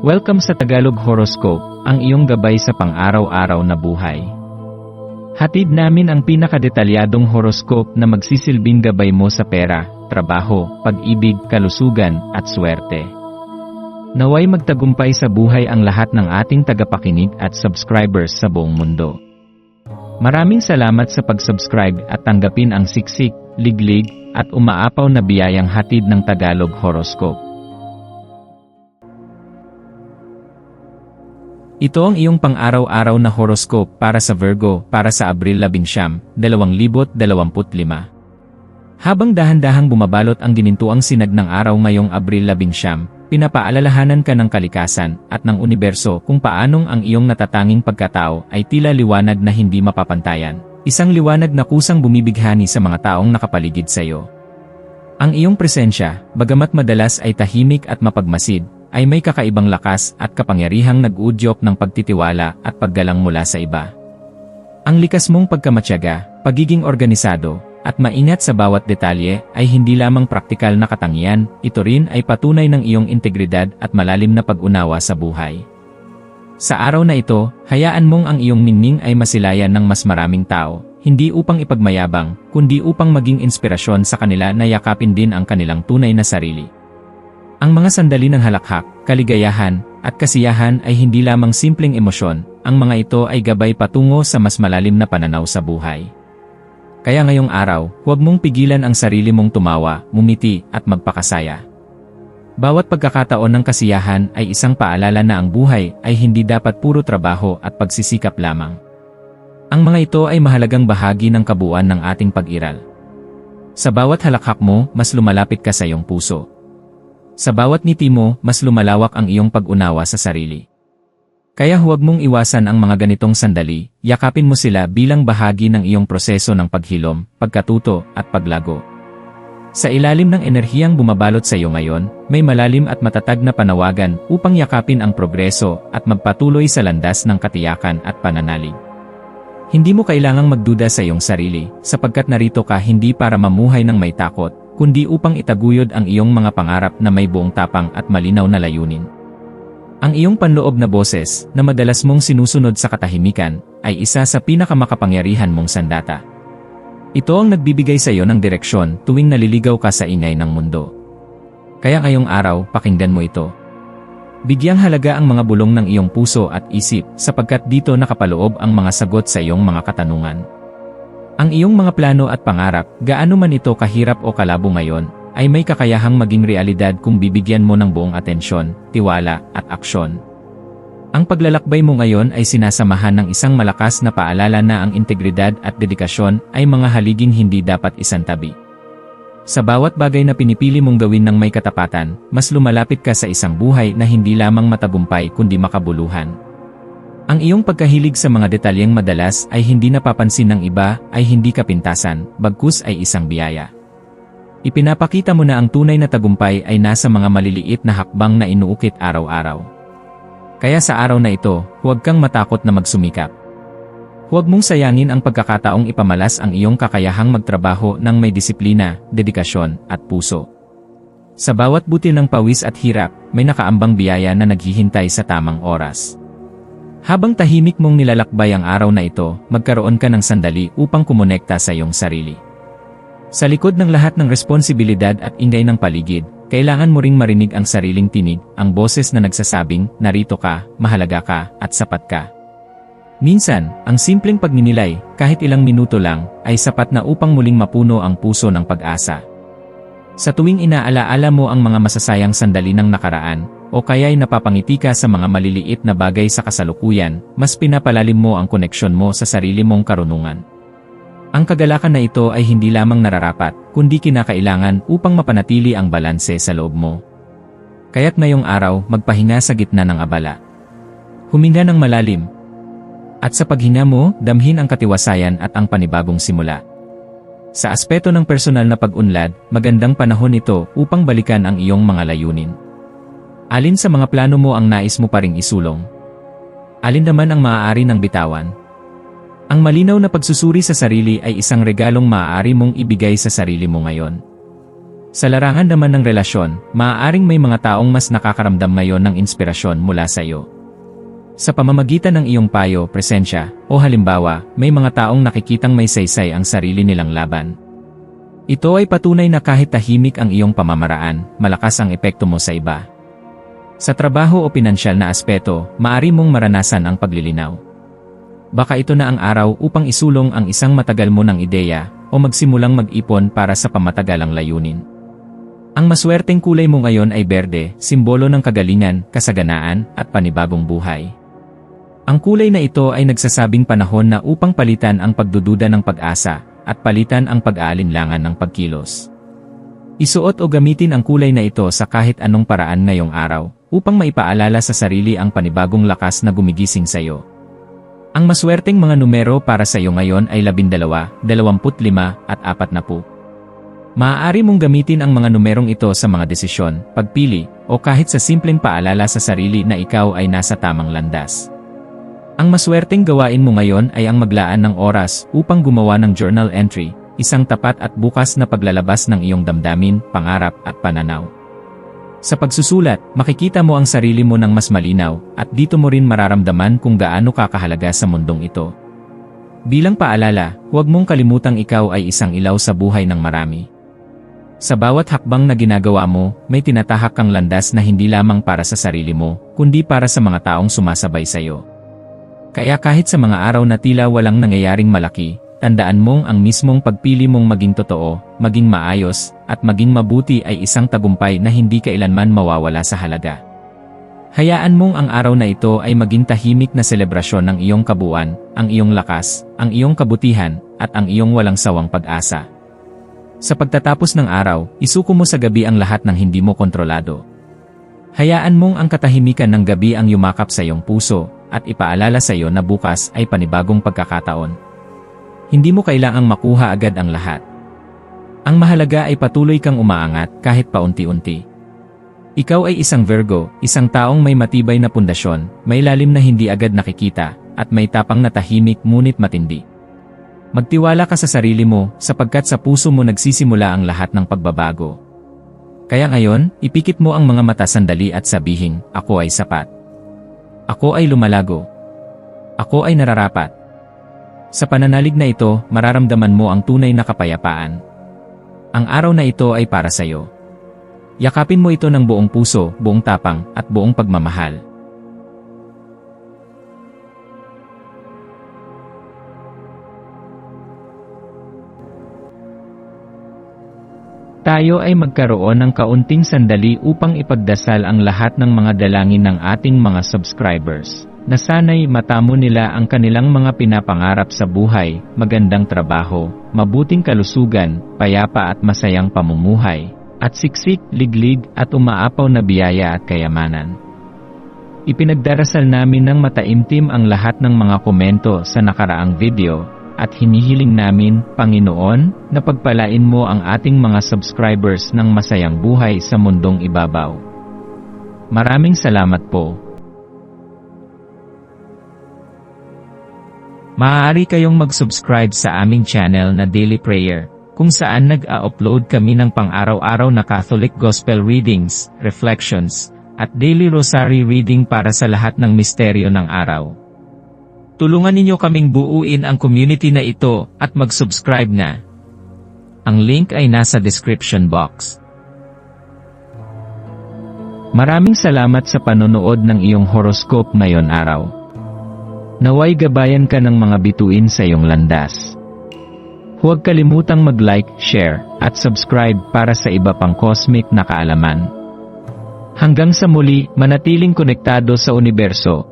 Welcome sa Tagalog Horoscope, ang iyong gabay sa pang-araw-araw na buhay. Hatid namin ang pinakadetalyadong horoscope na magsisilbing gabay mo sa pera, trabaho, pag-ibig, kalusugan, at swerte. Naway magtagumpay sa buhay ang lahat ng ating tagapakinig at subscribers sa buong mundo. Maraming salamat sa pag-subscribe at tanggapin ang siksik, liglig, at umaapaw na biyayang hatid ng Tagalog Horoscope. Ito ang iyong pang-araw-araw na horoscope para sa Virgo para sa Abril 11, 2025. Habang dahan-dahang bumabalot ang ginintuang sinag ng araw ngayong Abril 11, pinapaalalahanan ka ng kalikasan at ng universo kung paanong ang iyong natatanging pagkatao ay tila liwanag na hindi mapapantayan. Isang liwanag na kusang bumibighani sa mga taong nakapaligid sa iyo. Ang iyong presensya, bagamat madalas ay tahimik at mapagmasid, ay may kakaibang lakas at kapangyarihang nag-uudyok ng pagtitiwala at paggalang mula sa iba. Ang likas mong pagkamatyaga, pagiging organisado, at maingat sa bawat detalye ay hindi lamang praktikal na katangian, ito rin ay patunay ng iyong integridad at malalim na pag-unawa sa buhay. Sa araw na ito, hayaan mong ang iyong ningning ay masilayan ng mas maraming tao, hindi upang ipagmayabang, kundi upang maging inspirasyon sa kanila na yakapin din ang kanilang tunay na sarili. Ang mga sandali ng halakhak, kaligayahan, at kasiyahan ay hindi lamang simpleng emosyon, ang mga ito ay gabay patungo sa mas malalim na pananaw sa buhay. Kaya ngayong araw, huwag mong pigilan ang sarili mong tumawa, ngumiti, at magpakasaya. Bawat pagkakataon ng kasiyahan ay isang paalala na ang buhay ay hindi dapat puro trabaho at pagsisikap lamang. Ang mga ito ay mahalagang bahagi ng kabuuan ng ating pag-iral. Sa bawat halakhak mo, mas lumalapit ka sa iyong puso. Sa bawat ngiti mo, mas lumalawak ang iyong pag-unawa sa sarili. Kaya huwag mong iwasan ang mga ganitong sandali, yakapin mo sila bilang bahagi ng iyong proseso ng paghilom, pagkatuto, at paglago. Sa ilalim ng enerhiyang bumabalot sa iyo ngayon, may malalim at matatag na panawagan upang yakapin ang progreso at magpatuloy sa landas ng katiyakan at pananalig. Hindi mo kailangang magduda sa iyong sarili, sapagkat narito ka hindi para mamuhay ng may takot, kundi upang itaguyod ang iyong mga pangarap na may buong tapang at malinaw na layunin. Ang iyong panloob na boses, na madalas mong sinusunod sa katahimikan, ay isa sa pinakamakapangyarihan mong sandata. Ito ang nagbibigay sa iyo ng direksyon tuwing naliligaw ka sa ingay ng mundo. Kaya ngayong araw, pakinggan mo ito. Bigyang halaga ang mga bulong ng iyong puso at isip, sapagkat dito nakapaloob ang mga sagot sa iyong mga katanungan. Ang iyong mga plano at pangarap, gaano man ito kahirap o kalabo ngayon, ay may kakayahang maging realidad kung bibigyan mo ng buong atensyon, tiwala, at aksyon. Ang paglalakbay mo ngayon ay sinasamahan ng isang malakas na paalala na ang integridad at dedikasyon ay mga haliging hindi dapat isantabi. Sa bawat bagay na pinipili mong gawin ng may katapatan, mas lumalapit ka sa isang buhay na hindi lamang matagumpay kundi makabuluhan. Ang iyong pagkahilig sa mga detalyeng madalas ay hindi napapansin ng iba ay hindi kapintasan, bagkus ay isang biyaya. Ipinapakita mo na ang tunay na tagumpay ay nasa mga maliliit na hakbang na inuukit araw-araw. Kaya sa araw na ito, huwag kang matakot na magsumikap. Huwag mong sayangin ang pagkakataong ipamalas ang iyong kakayahang magtrabaho ng may disiplina, dedikasyon, at puso. Sa bawat butil ng pawis at hirap, may nakaambang biyaya na naghihintay sa tamang oras. Habang tahimik mong nilalakbay ang araw na ito, magkaroon ka ng sandali upang kumonekta sa iyong sarili. Sa likod ng lahat ng responsibilidad at ingay ng paligid, kailangan mo ring marinig ang sariling tinig, ang boses na nagsasabing, narito ka, mahalaga ka, at sapat ka. Minsan, ang simpleng pagninilay, kahit ilang minuto lang, ay sapat na upang muling mapuno ang puso ng pag-asa. Sa tuwing inaalaala mo ang mga masasayang sandali ng nakaraan, o kaya'y napapangiti ka sa mga maliliit na bagay sa kasalukuyan, mas pinapalalim mo ang koneksyon mo sa sarili mong karunungan. Ang kagalakan na ito ay hindi lamang nararapat, kundi kinakailangan upang mapanatili ang balanse sa loob mo. Kaya't ngayong araw, magpahinga sa gitna ng abala. Huminga ng malalim. At sa paghinga mo, damhin ang katiwasayan at ang panibagong simula. Sa aspeto ng personal na pag-unlad, magandang panahon ito upang balikan ang iyong mga layunin. Alin sa mga plano mo ang nais mo pa ring isulong? Alin naman ang maaari ng bitawan? Ang malinaw na pagsusuri sa sarili ay isang regalong maaari mong ibigay sa sarili mo ngayon. Sa larangan naman ng relasyon, maaaring may mga taong mas nakakaramdam ngayon ng inspirasyon mula sa iyo. Sa pamamagitan ng iyong payo, presensya, o halimbawa, may mga taong nakikitang may saysay ang sarili nilang laban. Ito ay patunay na kahit tahimik ang iyong pamamaraan, malakas ang epekto mo sa iba. Sa trabaho o pinansyal na aspeto, maaari mong maranasan ang paglilinaw. Baka ito na ang araw upang isulong ang isang matagal mo ng ideya o magsimulang mag-ipon para sa pamatagalang layunin. Ang maswerteng kulay mo ngayon ay berde, simbolo ng kagalingan, kasaganaan, at panibagong buhay. Ang kulay na ito ay nagsasabing panahon na upang palitan ang pagdududa ng pag-asa at palitan ang pag-aalinlangan ng pagkilos. Isuot o gamitin ang kulay na ito sa kahit anong paraan ngayong araw upang maipaalala sa sarili ang panibagong lakas na gumigising sa iyo. Ang maswerteng mga numero para sa iyo ngayon ay 12, 25 at 40. Maaari mong gamitin ang mga numerong ito sa mga desisyon, pagpili, o kahit sa simpleng paalala sa sarili na ikaw ay nasa tamang landas. Ang maswerteng gawain mo ngayon ay ang maglaan ng oras upang gumawa ng journal entry, isang tapat at bukas na paglalabas ng iyong damdamin, pangarap at pananaw. Sa pagsusulat, makikita mo ang sarili mo ng mas malinaw at dito mo rin mararamdaman kung gaano kakahalaga sa mundong ito. Bilang paalala, huwag mong kalimutang ikaw ay isang ilaw sa buhay ng marami. Sa bawat hakbang na ginagawa mo, may tinatahak kang landas na hindi lamang para sa sarili mo, kundi para sa mga taong sumasabay sa iyo. Kaya kahit sa mga araw na tila walang nangyayaring malaki, tandaan mong ang mismong pagpili mong maging totoo, maging maayos, at maging mabuti ay isang tagumpay na hindi kailanman mawawala sa halaga. Hayaan mong ang araw na ito ay maging tahimik na selebrasyon ng iyong kabuuan, ang iyong lakas, ang iyong kabutihan, at ang iyong walang sawang pag-asa. Sa pagtatapos ng araw, isuko mo sa gabi ang lahat ng hindi mo kontrolado. Hayaan mong ang katahimikan ng gabi ang yumakap sa iyong puso, at ipaalala sa iyo na bukas ay panibagong pagkakataon. Hindi mo kailangang makuha agad ang lahat. Ang mahalaga ay patuloy kang umaangat kahit paunti-unti. Ikaw ay isang Virgo, isang taong may matibay na pundasyon, may lalim na hindi agad nakikita, at may tapang na tahimik ngunit matindi. Magtiwala ka sa sarili mo, sapagkat sa puso mo nagsisimula ang lahat ng pagbabago. Kaya ngayon, ipikit mo ang mga mata sandali at sabihin, ako ay sapat. Ako ay lumalago. Ako ay nararapat. Sa pananalig na ito, mararamdaman mo ang tunay na kapayapaan. Ang araw na ito ay para sa iyo. Yakapin mo ito ng buong puso, buong tapang, at buong pagmamahal. Tayo ay magkaroon ng kaunting sandali upang ipagdasal ang lahat ng mga dalangin ng ating mga subscribers, na sana'y matamo nila ang kanilang mga pinapangarap sa buhay, magandang trabaho, mabuting kalusugan, payapa at masayang pamumuhay, at siksik, liglig at umaapaw na biyaya at kayamanan. Ipinagdarasal namin ng mataimtim ang lahat ng mga komento sa nakaraang video, at hinihiling namin, Panginoon, na pagpalain mo ang ating mga subscribers ng masayang buhay sa mundong ibabaw. Maraming salamat po. Maaari kayong mag-subscribe sa aming channel na Daily Prayer, kung saan nag-a-upload kami ng pang-araw-araw na Catholic Gospel Readings, Reflections, at Daily Rosary Reading para sa lahat ng misteryo ng araw. Tulungan ninyo kaming buuin ang community na ito at mag-subscribe na. Ang link ay nasa description box. Maraming salamat sa panonood ng iyong horoscope ngayon araw. Naway gabayan ka ng mga bituin sa iyong landas. Huwag kalimutang mag-like, share, at subscribe para sa iba pang cosmic na kaalaman. Hanggang sa muli, manatiling konektado sa universo